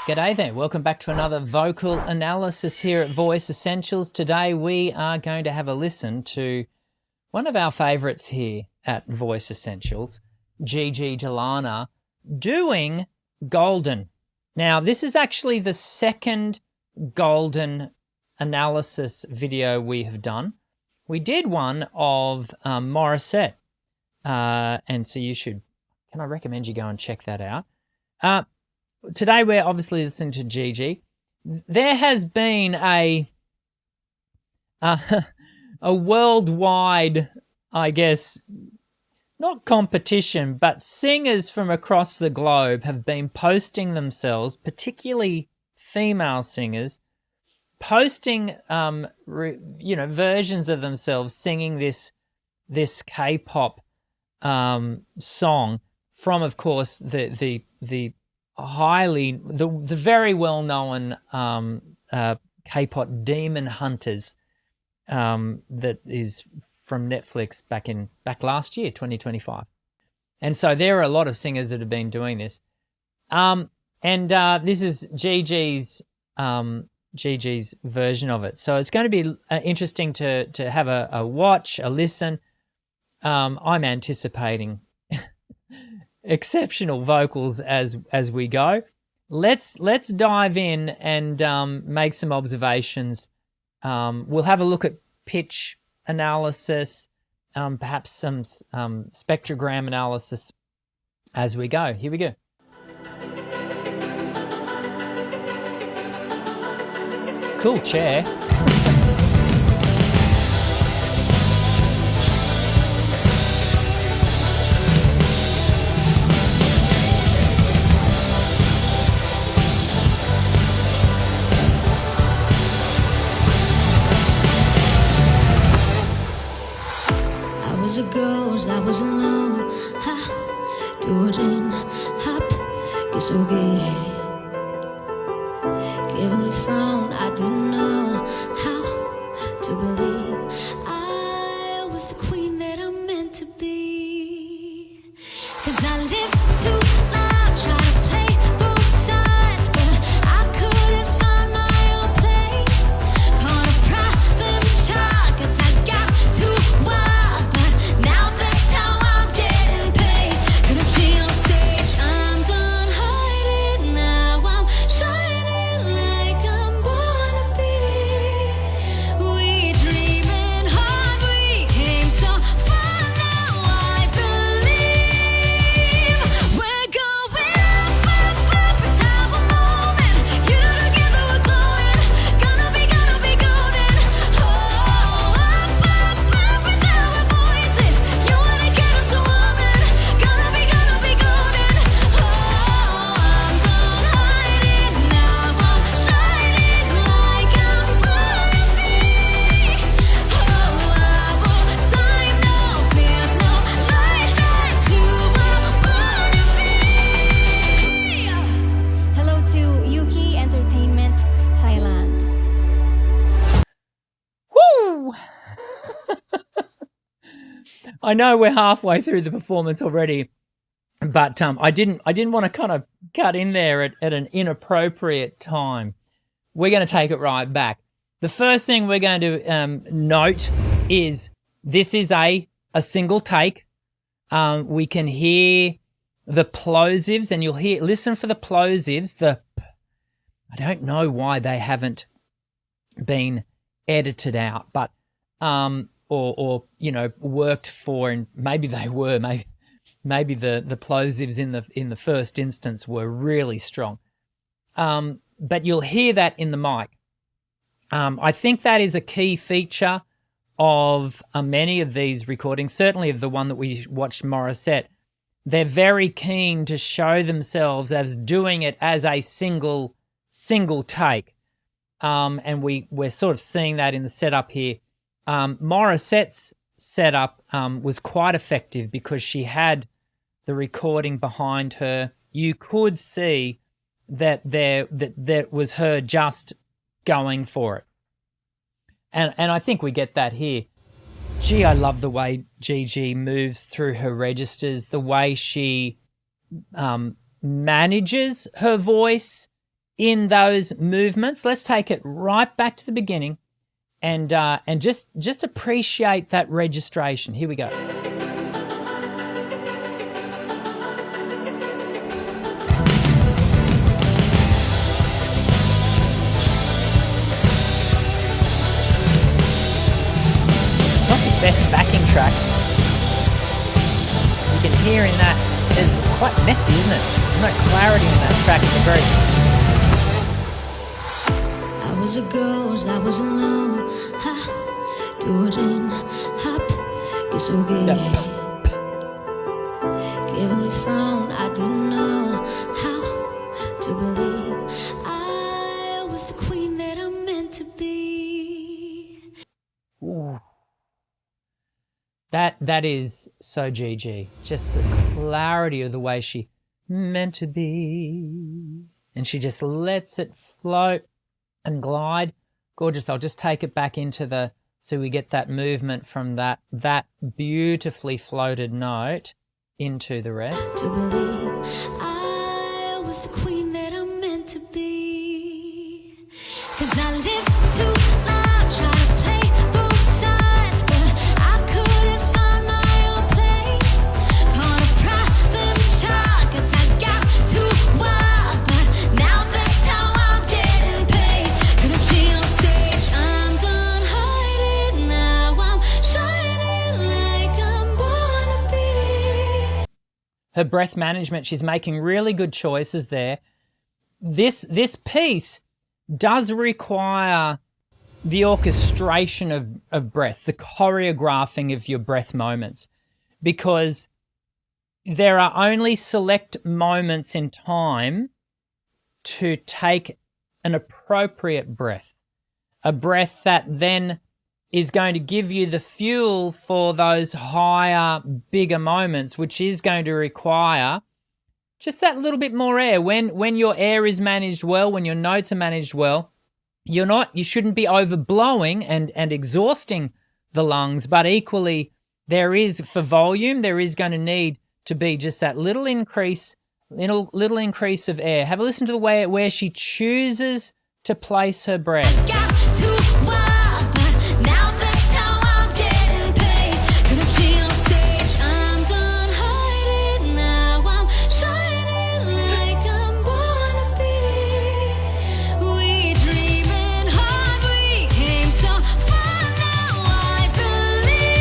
G'day there, welcome back to another vocal analysis here at Voice Essentials. Today we are going to have a listen to one of our favourites here at Voice Essentials, Gigi De Lana, doing Golden. Now this is actually the second Golden analysis video we have done. We did one of Morissette, and so can I recommend you go and check that out. Today we're obviously listening to Gigi. There has been a worldwide, I guess, not competition, but singers from across the globe have been posting themselves, particularly female singers, posting versions of themselves singing this K-pop song from, of course, the very well-known K-pop Demon Hunters that is from Netflix back last year, 2025. And so there are a lot of singers that have been doing this. This is Gigi's version of it. So it's going to be interesting to have a watch, a listen. I'm anticipating exceptional vocals as we go. Let's dive in and make some observations. We'll have a look at pitch analysis, perhaps some spectrogram analysis as we go. Here we go. Cool chair. I was alone. 두어진 합기 속에 given the throne, I didn't know how to believe I was the queen that I'm meant to be. 'Cause I live to love, try to play both sides, but I couldn't find my own place. Caught a problem child, 'cause I got too wild, but now that's how I'm getting paid. 'Cause I'm she on stage, I'm done hiding now, I'm shining like I'm born to be. We dreaming hard, we came so far, now I believe we're going up, it's how we're moving. You know together we're glowing, gonna be golden. Oh, up with our voices. You wanna get us a woman, gonna be golden. Oh, I'm done hiding now, I'm shining like I'm born to be. Oh, I won't time, no fears, no light, that's who I'm born to be. Hello to Yuki Entertainment, Thailand. Woo! I know we're halfway through the performance already, but I didn't want to kind of cut in there at an inappropriate time. We're going to take it right back. The first thing we're going to note is this is a single take. We can hear the plosives, and listen for the plosives. I don't know why they haven't been edited out, but or worked for, and maybe they were. Maybe the plosives in the first instance were really strong. But you'll hear that in the mic. I think that is a key feature of many of these recordings, certainly of the one that we watched, Morissette. They're very keen to show themselves as doing it as a single take. And we're sort of seeing that in the setup here. Morissette's setup was quite effective because she had the recording behind her. You could see that was her just going for it. And I think we get that here. Gee, I love the way Gigi moves through her registers, the way she manages her voice in those movements. Let's take it right back to the beginning and just appreciate that registration. Here we go. Not the best backing track. You can hear in that, it's quite messy, isn't it? There's no clarity in that track at the very. I was a ghost, I was alone. Ha, doing hop, it's okay. Given the throne, I didn't know how to believe I was the queen that I'm meant to be. Ooh. That is so Gigi. Just the clarity of the way she meant to be. And she just lets it float and glide. Gorgeous. I'll just take it back into the, so we get that movement from that beautifully floated note into the rest. To believe I was the queen that I'm meant to be. 'Cause I live too loud, try to play both sides, but I couldn't find my own place. Caught a private child, 'cause I got too wild, but now that's how I'm getting paid. Could have seen on stage, I'm done hiding, now I'm shining like I'm born to be. Her breath management, she's making really good choices there. This piece does require the orchestration of breath, the choreographing of your breath moments, because there are only select moments in time to take an appropriate breath, a breath that then is going to give you the fuel for those higher, bigger moments, which is going to require just that little bit more air. When your air is managed well, when your notes are managed well, you shouldn't be overblowing and exhausting the lungs, but equally there is, for volume, there is going to need to be just that little increase of air. Have a listen to the way where she chooses to place her breath. Got too wild, but now that's how I'm getting paid. Could have seen on stage, I'm done hiding, now I'm shining like I'm born to be. We dreaming hard, we came so far, now I believe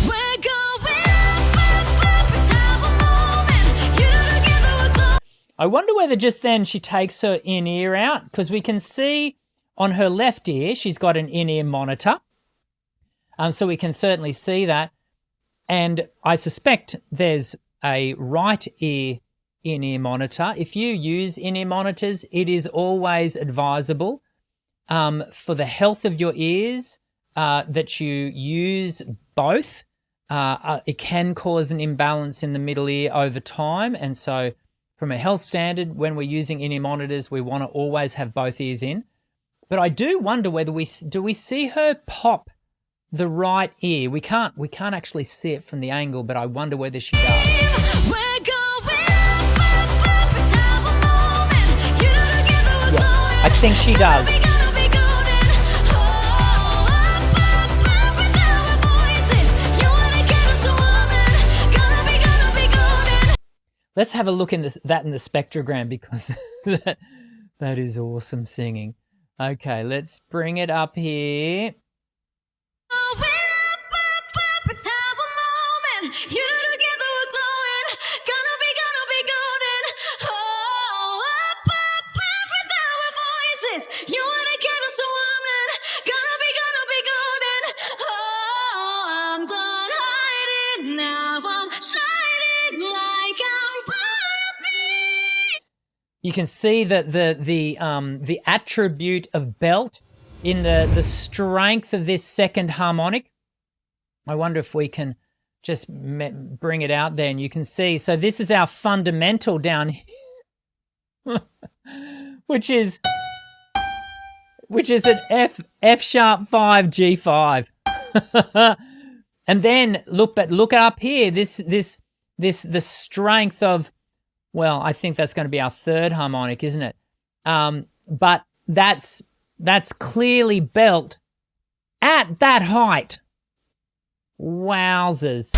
we're going up, it's our moment. You know, together we're going. I wonder whether just then she takes her in-ear out, because we can see on her left ear she's got an in-ear monitor. So we can certainly see that. And I suspect there's a right ear in-ear monitor. If you use in-ear monitors, it is always advisable for the health of your ears that you use both. It can cause an imbalance in the middle ear over time, and so from a health standard, when we're using in-ear monitors, we want to always have both ears in. But I do wonder whether we see her pop the right ear. We can't actually see it from the angle, but I wonder whether she does. We're going up, it's our moment. You know, together we're going. I think she does. Gonna be golden. Oh, up with our voices. You wanna get us a woman. Gonna be golden. Let's have a look in that in the spectrogram, because that is awesome singing. Okay, let's bring it up here. Oh, we're up, it's our moment. You know, together we're glowing. Gonna be golden. Oh, up with our voices. You wanna get us a woman. Gonna be golden. Oh, I'm done hiding, now I'm shining like I'm born to be. You can see that the attribute of belt in the strength of this second harmonic. I wonder if we can just bring it out there, and you can see. So this is our fundamental down here, which is an F sharp 5 G5. And then look up here. The strength of Well, I think that's going to be our third harmonic, isn't it? But that's clearly belt at that height. Wowzers.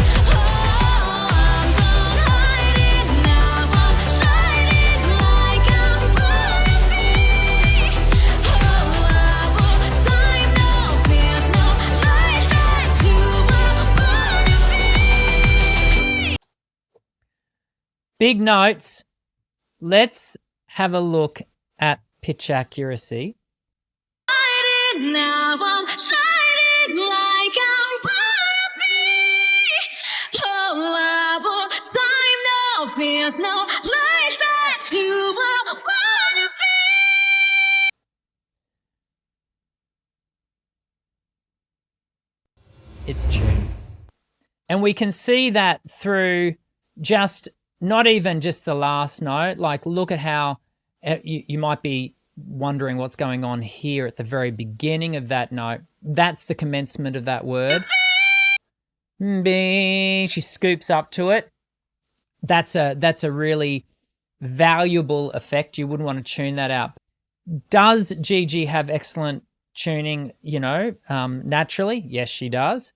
Big notes. Let's have a look at pitch accuracy. Now I'm shining like I'm gonna be. Oh, I want time, no fears, no life that you wanna be. It's tuned. And we can see that through just not even just the last note. Like, look at how you might be wondering what's going on here at the very beginning of that note. That's the commencement of that word. She scoops up to it. That's a really valuable effect. You wouldn't want to tune that out. Does Gigi have excellent tuning, naturally? Yes, she does.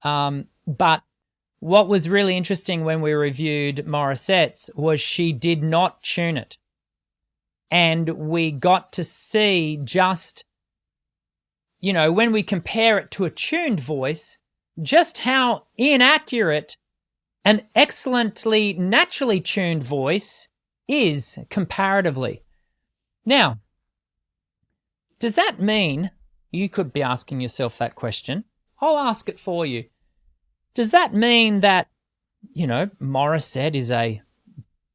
But what was really interesting when we reviewed Morissette's was she did not tune it. And we got to see just, when we compare it to a tuned voice, just how inaccurate an excellently naturally tuned voice is comparatively. Now, does that mean, you could be asking yourself that question, I'll ask it for you. Does that mean that, Morissette is a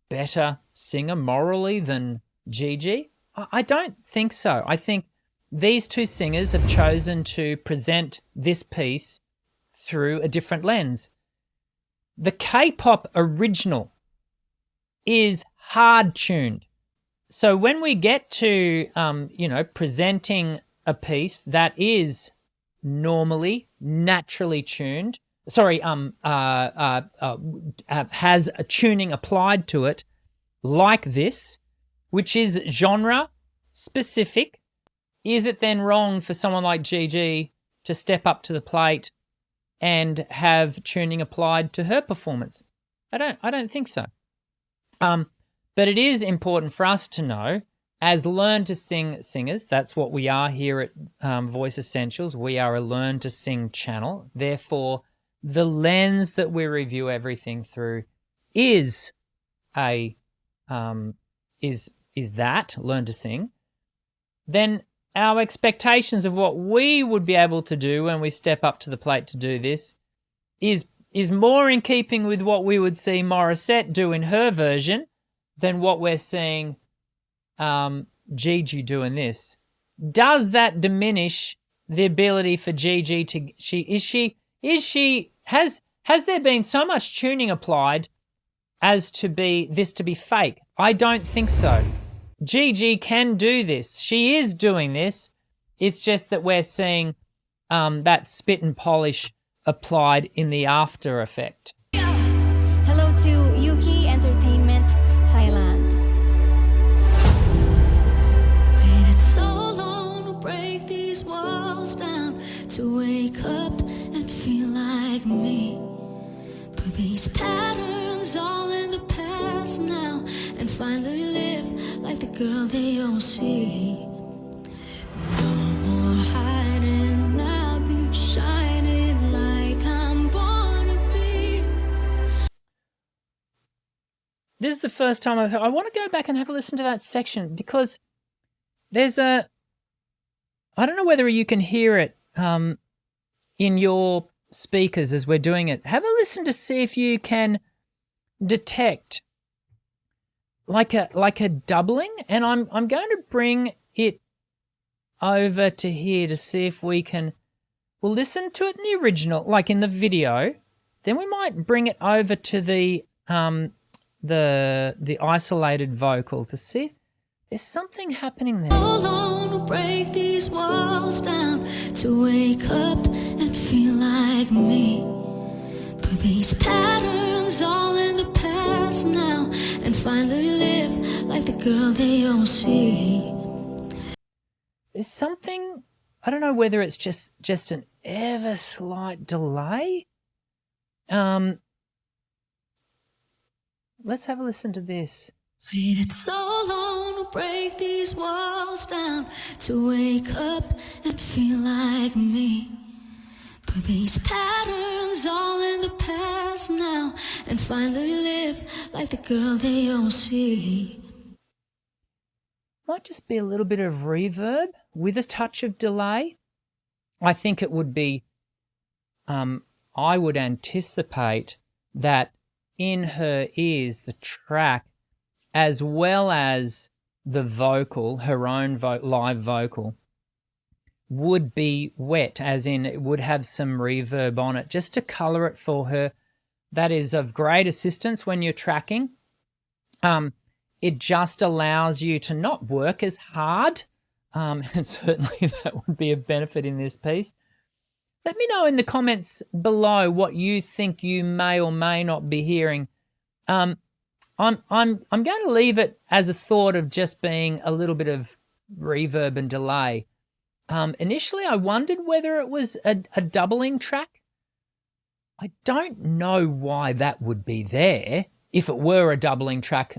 better singer morally than Gigi? I don't think so. I think these two singers have chosen to present this piece through a different lens. The K-pop original is hard tuned. So when we get to, presenting a piece that is normally, naturally tuned, has a tuning applied to it like this, which is genre specific, is it then wrong for someone like Gigi to step up to the plate and have tuning applied to her performance? I don't think so. But it is important for us to know, as learn to sing singers, that's what we are here at Voice Essentials. We are a learn to sing channel. Therefore, the lens that we review everything through is that learn to sing. Then our expectations of what we would be able to do when we step up to the plate to do this is more in keeping with what we would see Morissette do in her version than what we're seeing Gigi do in this. Does that diminish the ability for Gigi to has there been so much tuning applied as to be fake? I don't think so. Gigi can do this. She is doing this. It's just that we're seeing that spit and polish applied in the after effect. Hello to Yuki Entertainment, Thailand. Waited so long to break these walls down, to wake up and feel like me. Put these patterns all in the past now and finally live like the girl they all see. No more hiding, I'll be shining like I'm born to be. This is the first time I've heard. I want to go back and have a listen to that section because there's I don't know whether you can hear it in your speakers as we're doing it. Have a listen to see if you can detect like a doubling, and I'm going to bring it over to here to see if we'll listen to it in the original, like in the video. Then we might bring it over to the isolated vocal to see if there's something happening there. Hold on to break these walls down, to wake up and feel like me. Put these patterns all in the past now and finally live like the girl they all see. There's something, I don't know whether it's just an ever slight delay. Let's have a listen to this. Waited so long to break these walls down, to wake up and feel like me. But these patterns all in the past now, and finally live like the girl they all see. Might just be a little bit of reverb with a touch of delay. I think it would be, I would anticipate that in her ears, the track, as well as the vocal, her own live vocal, would be wet, as in it would have some reverb on it, just to colour it for her. That is of great assistance when you're tracking. It just allows you to not work as hard, and certainly that would be a benefit in this piece. Let me know in the comments below what you think you may or may not be hearing. I'm going to leave it as a thought of just being a little bit of reverb and delay. Initially, I wondered whether it was a doubling track. I don't know why that would be there if it were a doubling track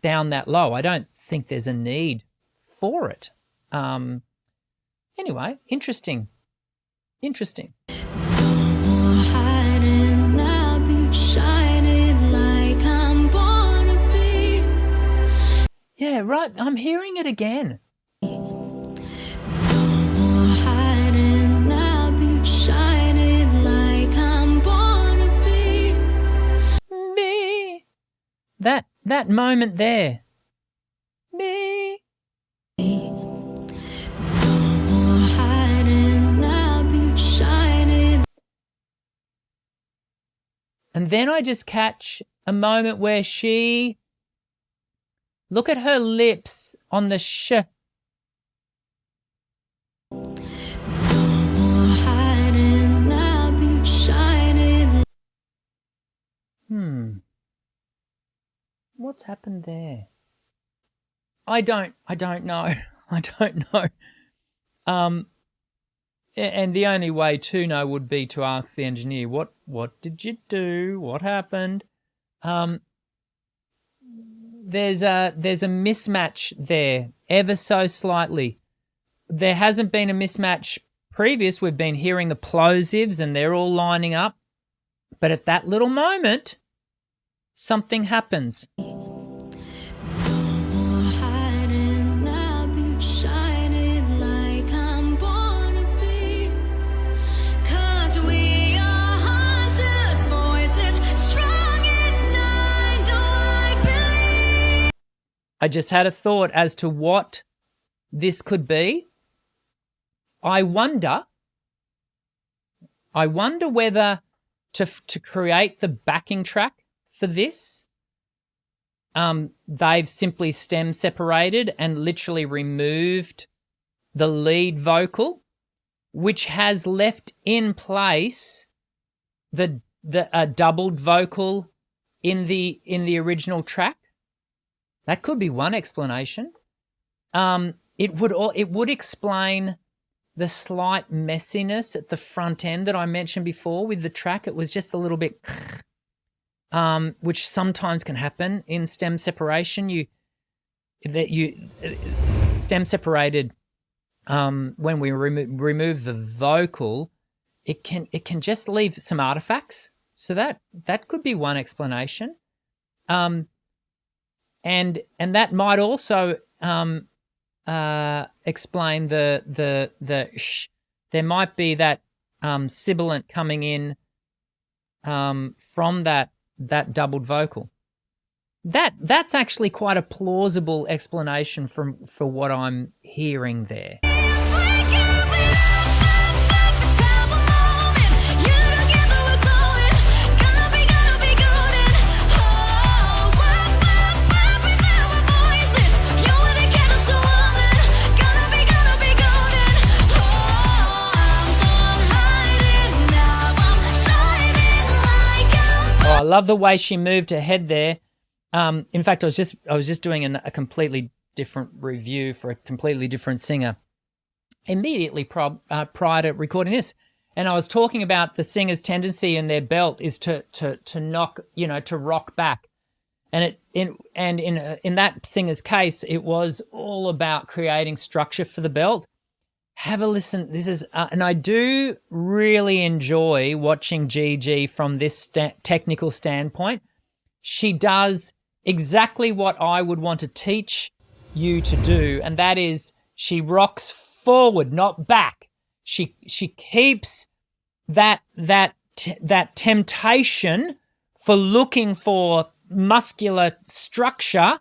down that low. I don't think there's a need for it. Anyway, interesting. Interesting. No more hiding, I'll be shining like I'm born to be. Yeah, right. I'm hearing it again. No more hiding, I'll be shining like I'm born to be. Me. That moment there. Me. No more hiding, I'll be shining. And then I just catch a moment where she, look at her lips on the sh. No more hiding, I'll be shining. What's happened there? I don't know. I don't know. And the only way to know would be to ask the engineer, what did you do? What happened? There's a mismatch there, ever so slightly. There hasn't been a mismatch previous. We've been hearing the plosives and they're all lining up. But at that little moment, something happens. No more hiding, I'll be shining like I'm born to be. 'Cause we are hunters, voices strong and I know I believe. I just had a thought as to what this could be. I wonder whether to create the backing track for this, they've simply stem separated and literally removed the lead vocal, which has left in place the doubled vocal in the original track. That could be one explanation. It would explain the slight messiness at the front end that I mentioned before with the track. It was just a little bit, which sometimes can happen in stem separation. Stem separated, when we remove the vocal, it can just leave some artifacts. So that could be one explanation. And that might also explain the sh. There might be that sibilant coming in from that doubled vocal. That's actually quite a plausible explanation for what I'm hearing there. I love the way she moved her head there. In fact, I was just doing a completely different review for a completely different singer immediately prior to recording this, and I was talking about the singer's tendency in their belt is to knock, to rock back, and in that singer's case, it was all about creating structure for the belt. Have a listen. This is, and I do really enjoy watching Gigi from this technical standpoint. She does exactly what I would want to teach you to do, and that is she rocks forward, not back. She keeps that temptation for looking for muscular structure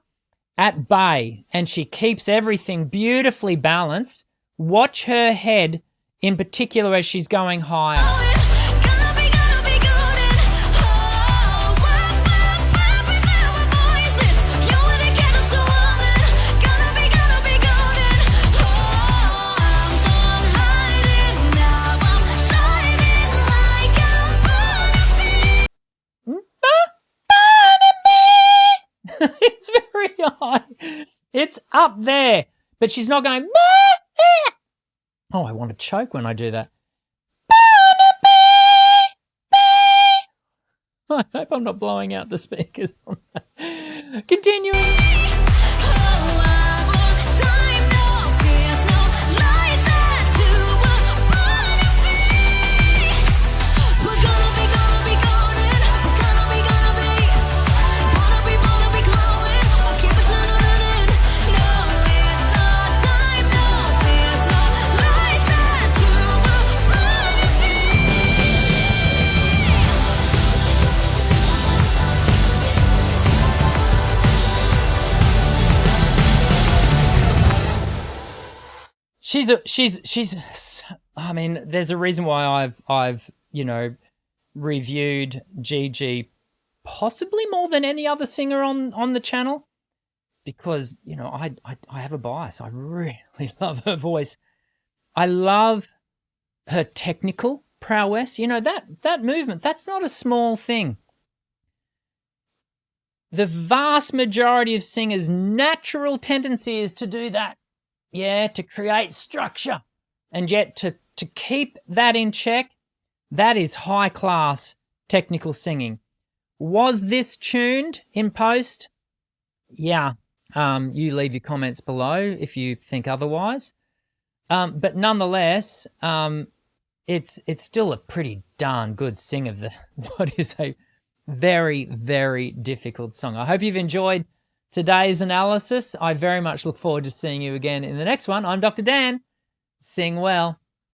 at bay, and she keeps everything beautifully balanced. Watch her head in particular as she's going higher. It's very high. It's up there, but she's not going. Oh, I want to choke when I do that. I hope I'm not blowing out the speakers on that. Continuing. She's I mean, there's a reason why I've reviewed Gigi possibly more than any other singer on the channel. It's because, I have a bias. I really love her voice. I love her technical prowess. That movement, that's not a small thing. The vast majority of singers' natural tendency is to do that. Yeah, to create structure. And yet to keep that in check, that is high-class technical singing. Was this tuned in post? Yeah. You leave your comments below if you think otherwise. But nonetheless, it's still a pretty darn good sing of what is a very, very difficult song. I hope you've enjoyed today's analysis. I very much look forward to seeing you again in the next one. I'm Dr. Dan. Sing well.